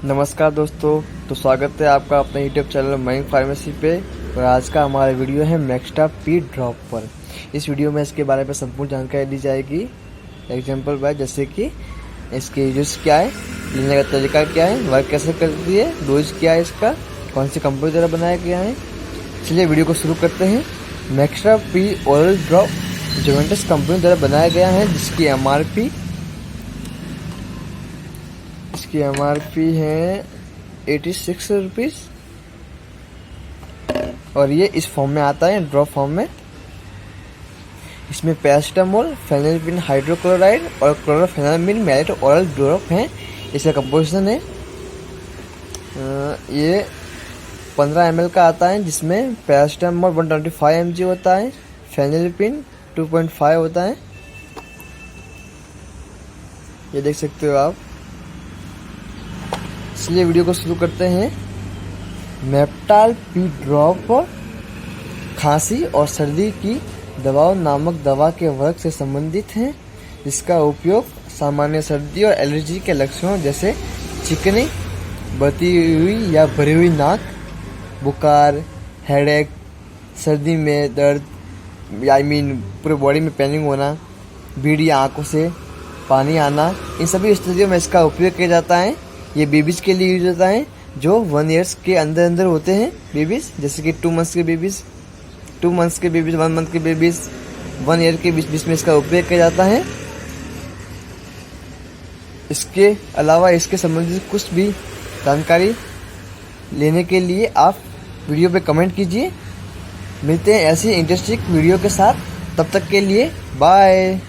नमस्कार दोस्तों, तो स्वागत है आपका अपने यूट्यूब चैनल मयंक फार्मेसी पे। और आज का हमारा वीडियो है मैक्सटा पी ड्रॉप पर। इस वीडियो में इसके बारे में संपूर्ण जानकारी दी जाएगी एग्जाम्पल बाय, जैसे कि इसके यूज क्या है, लेने का तरीका क्या है, वर्क कैसे करती है, डोज क्या है इसका, कौन सी कंपनी द्वारा बनाया गया है। चलिए वीडियो को शुरू करते हैं। Maxtra P oral drop Juventus company द्वारा बनाया गया है, जिसकी एमआरपी है 86 रुपीज़। और ये इस फॉर्म में आता है, ड्रॉप फॉर्म में। इसमें पैरासीटामोल, फेनिलपिन हाइड्रोक्लोराइड और क्लोरोफेनामिन मैलेट ओरल ड्रॉप है। इसका कंपोजिशन है ये 15 ml का आता है, जिसमें पैरासीटामोल 125 mg होता है, फेनिलपिन 2.5 होता है। ये देख सकते हो आप। इसलिए वीडियो को शुरू करते हैं। मैप्टाल पी ड्रॉप खांसी और सर्दी की दवाओं नामक दवा के वर्ग से संबंधित है, जिसका उपयोग सामान्य सर्दी और एलर्जी के लक्षणों जैसे चिकनी, बढ़ती हुई या भरी हुई नाक, बुखार, हेडेक, सर्दी में दर्द, पूरे बॉडी में पेनिंग होना, भीड़ या आंखों से पानी आना, इन सभी स्थितियों में इसका उपयोग किया जाता है। ये बेबीज के लिए यूज होता है जो 1 ईयर्स के अंदर होते हैं बेबीज, जैसे कि 2 मंथ्स के बेबीज, 1 मंथ के बेबीज, 1 ईयर के बीच में इसका उपयोग किया जाता है। इसके अलावा इसके संबंधित कुछ भी जानकारी लेने के लिए आप वीडियो पे कमेंट कीजिए। मिलते हैं ऐसी इंटरेस्टिंग वीडियो के साथ, तब तक के लिए बाय।